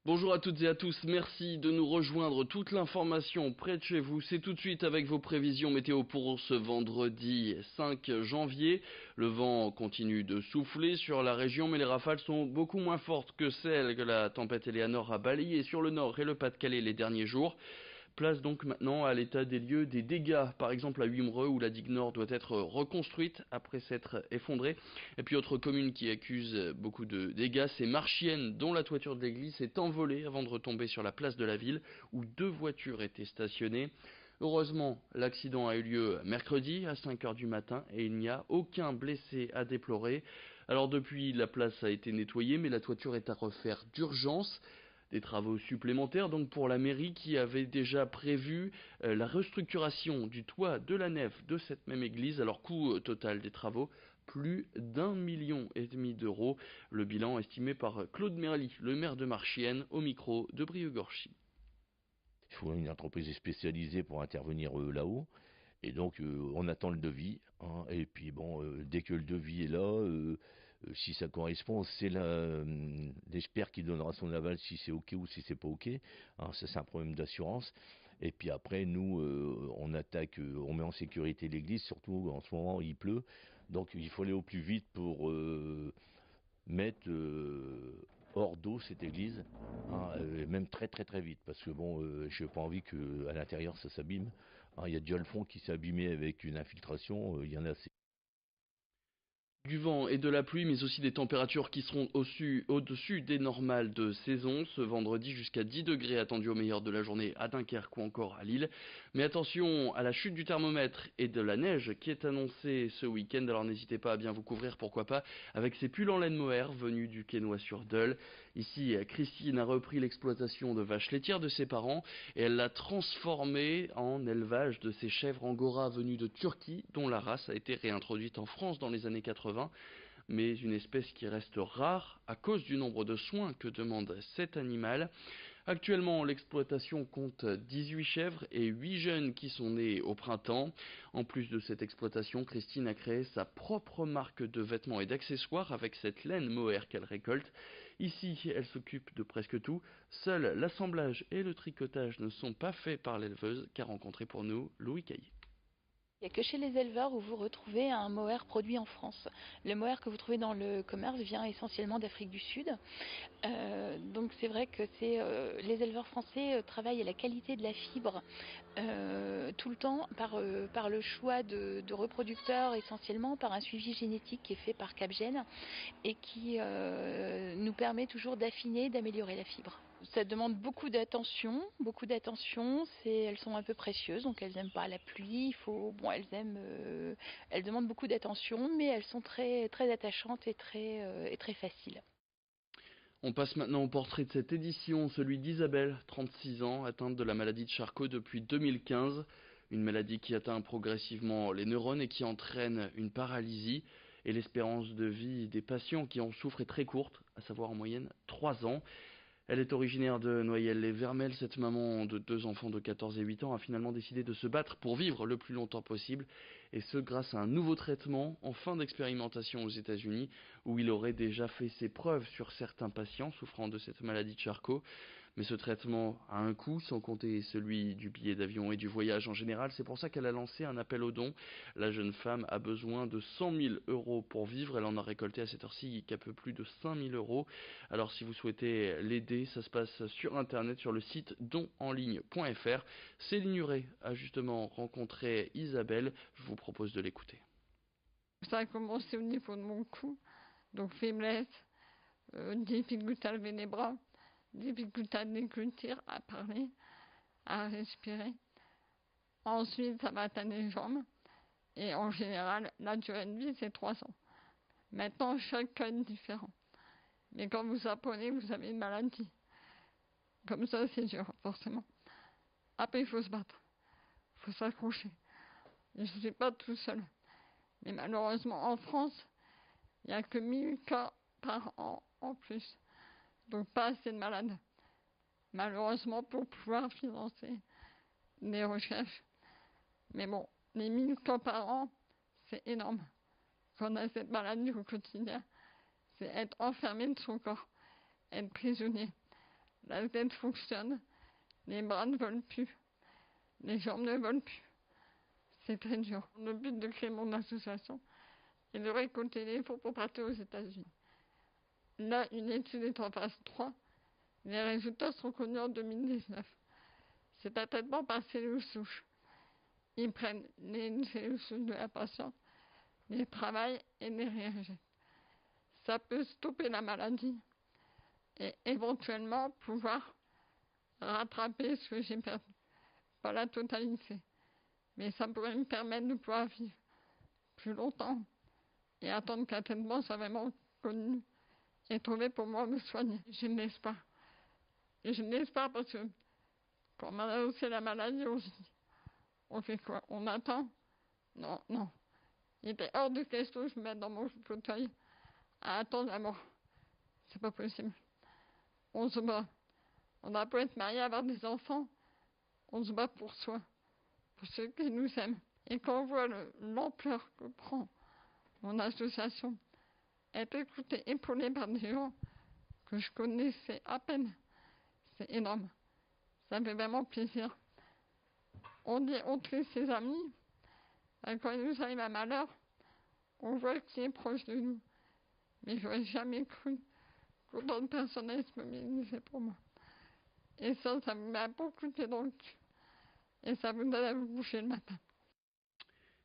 Bonjour à toutes et à tous, merci de nous rejoindre. Toute l'information près de chez vous, c'est tout de suite avec vos prévisions météo pour ce vendredi 5 janvier. Le vent continue de souffler sur la région, mais les rafales sont beaucoup moins fortes que celles que la tempête Eleanor a balayées sur le nord et le Pas-de-Calais les derniers jours. Place donc maintenant à l'état des lieux des dégâts, par exemple à Wimereux où la digue nord doit être reconstruite après s'être effondrée. Et puis autre commune qui accuse beaucoup de dégâts, c'est Marchienne dont la toiture de l'église s'est envolée avant de retomber sur la place de la ville où deux voitures étaient stationnées. Heureusement, l'accident a eu lieu mercredi à 5 heures du matin et il n'y a aucun blessé à déplorer. Alors depuis, la place a été nettoyée mais la toiture est à refaire d'urgence. Des travaux supplémentaires donc pour la mairie qui avait déjà prévu la restructuration du toit de la nef de cette même église. Alors coût total des travaux, plus d'1,5 million d'euros. Le bilan estimé par Claude Merly, le maire de Marchienne, au micro de Brieux-Gorchy. Il faut une entreprise spécialisée pour intervenir là-haut. Et donc, on attend le devis, hein, et puis bon, dès que le devis est là, si ça correspond, c'est l'expert qui donnera son aval si c'est OK ou si c'est pas OK. Hein, ça, c'est un problème d'assurance. Et puis après, nous, on attaque, on met en sécurité l'église, surtout en ce moment, il pleut. Donc, il faut aller au plus vite pour mettre hors d'eau cette église, hein, même très très très vite, parce que bon, j'ai pas envie que à l'intérieur ça s'abîme. Hein, il y a déjà le fond qui s'est abîmé avec une infiltration, il y en a assez. Du vent et de la pluie, mais aussi des températures qui seront au-dessus des normales de saison. Ce vendredi, jusqu'à 10 degrés attendus au meilleur de la journée à Dunkerque ou encore à Lille. Mais attention à la chute du thermomètre et de la neige qui est annoncée ce week-end. Alors n'hésitez pas à bien vous couvrir, pourquoi pas, avec ces pulls en laine mohair venus du Quesnoy-sur-Deuil. Ici, Christine a repris l'exploitation de vaches laitières de ses parents et elle l'a transformée en élevage de ces chèvres angora venues de Turquie, dont la race a été réintroduite en France dans les années 80, mais une espèce qui reste rare à cause du nombre de soins que demande cet animal. Actuellement, l'exploitation compte 18 chèvres et 8 jeunes qui sont nés au printemps. En plus de cette exploitation, Christine a créé sa propre marque de vêtements et d'accessoires avec cette laine mohair qu'elle récolte. Ici, elle s'occupe de presque tout. Seul l'assemblage et le tricotage ne sont pas faits par l'éleveuse, qu'a rencontré pour nous Louis Caillé. Il n'y a que chez les éleveurs où vous retrouvez un mohair produit en France. Le mohair que vous trouvez dans le commerce vient essentiellement d'Afrique du Sud. Donc c'est vrai que les éleveurs français travaillent à la qualité de la fibre tout le temps par le choix de reproducteurs, essentiellement par un suivi génétique qui est fait par Capgène et qui nous permet toujours d'affiner, d'améliorer la fibre. Ça demande beaucoup d'attention, beaucoup d'attention. Elles sont un peu précieuses, donc elles n'aiment pas la pluie. Elles demandent beaucoup d'attention, mais elles sont très très attachantes et très faciles. On passe maintenant au portrait de cette édition, celui d'Isabelle, 36 ans, atteinte de la maladie de Charcot depuis 2015, une maladie qui atteint progressivement les neurones et qui entraîne une paralysie. Et l'espérance de vie des patients qui en souffrent est très courte, à savoir en moyenne 3 ans. Elle est originaire de Noyelles-les-Vermelles. Cette maman de deux enfants de 14 et 8 ans a finalement décidé de se battre pour vivre le plus longtemps possible, et ce grâce à un nouveau traitement en fin d'expérimentation aux États-Unis, où il aurait déjà fait ses preuves sur certains patients souffrant de cette maladie de Charcot. Mais ce traitement a un coût, sans compter celui du billet d'avion et du voyage en général. C'est pour ça qu'elle a lancé un appel aux dons. La jeune femme a besoin de 100 000 euros pour vivre. Elle en a récolté à cette heure-ci qu'un peu plus de 5 000 euros. Alors si vous souhaitez l'aider, ça se passe sur internet, sur le site donenligne.fr. Céline Huret a justement rencontré Isabelle. Je vous propose de l'écouter. Ça a commencé au niveau de mon cou, donc faiblesse, difficulté à lever les bras, difficulté à déglutir, à parler, à respirer. Ensuite, ça va atteindre les jambes. Et en général, la durée de vie, c'est 3 ans. Maintenant, chaque cas est différent. Mais quand vous apprenez, vous avez une maladie. Comme ça, c'est dur, forcément. Après, il faut se battre. Il faut s'accrocher. Je ne suis pas tout seul. Mais malheureusement, en France, il n'y a que 1000 cas par an en plus. Donc pas assez de malades. Malheureusement, pour pouvoir financer des recherches. Mais bon, les 1000 cas par an, c'est énorme. Quand on a cette maladie au quotidien, c'est être enfermé de son corps, être prisonnier. la tête fonctionne, les bras ne volent plus, les jambes ne volent plus. C'est très dur. Le but de créer mon association est de récolter les fonds pour partir aux États-Unis. Là, une étude est en phase 3. Les résultats seront connus en 2019. C'est un traitement par cellules souches. Ils prennent les cellules souches de la patiente, les travaillent et les réinjectent. Ça peut stopper la maladie et éventuellement pouvoir rattraper ce que j'ai perdu. Pas la totalité, mais ça pourrait me permettre de pouvoir vivre plus longtemps et attendre qu'un traitement soit vraiment connu et trouvé pour moi me soigner. J'ai de l'espoir. Et j'ai de l'espoir parce que quand on m'a annoncé la maladie, on fait quoi? On attend? Non, non. Il était hors de question que je me mette dans mon fauteuil à attendre la mort. C'est pas possible. On se bat. On a beau être marié, avoir des enfants, on se bat pour soi, pour ceux qui nous aiment. Et quand on voit l'ampleur que prend mon association, être écoutée, épaulée par des gens que je connaissais à peine, c'est énorme. Ça me fait vraiment plaisir. On dit on tue ses amis, et quand il nous arrive un malheur, on voit qu'il est proche de nous. Mais je n'aurais jamais cru qu'autant de personnes allaient se mobiliser pour moi. Et ça me met un bon coup de pied dans le cul. Et ça vous donne à vous coucher le matin.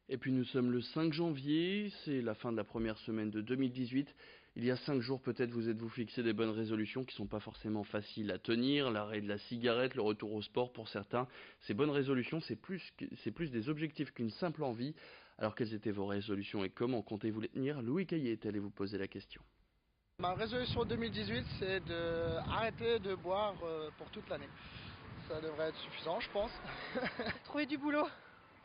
Et puis nous sommes le 5 janvier, c'est la fin de la première semaine de 2018. Il y a 5 jours peut-être vous êtes-vous fixé des bonnes résolutions qui ne sont pas forcément faciles à tenir. L'arrêt de la cigarette, le retour au sport pour certains. Ces bonnes résolutions, c'est plus des objectifs qu'une simple envie. Alors quelles étaient vos résolutions et comment comptez-vous les tenir? Louis Caillé est allé vous poser la question. Ma résolution 2018, c'est d'arrêter de boire pour toute l'année. Ça devrait être suffisant, je pense. Trouver du boulot.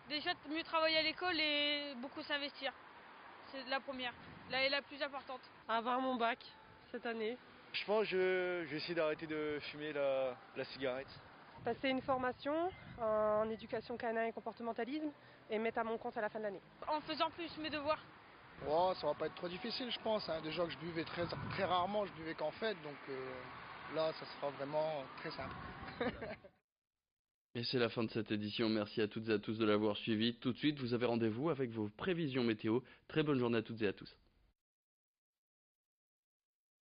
Déjà, mieux travailler à l'école et beaucoup s'investir. C'est la première, la plus importante. Avoir mon bac cette année. Je pense que je vais essayer d'arrêter de fumer la cigarette. Passer une formation en éducation canine et comportementalisme et mettre à mon compte à la fin de l'année. En faisant plus mes devoirs. Oh, ça va pas être trop difficile, je pense. Hein. Déjà que je buvais très rarement, je buvais qu'en fête, donc là, ça sera vraiment très simple. Et c'est la fin de cette édition, merci à toutes et à tous de l'avoir suivi. Tout de suite, vous avez rendez-vous avec vos prévisions météo. Très bonne journée à toutes et à tous.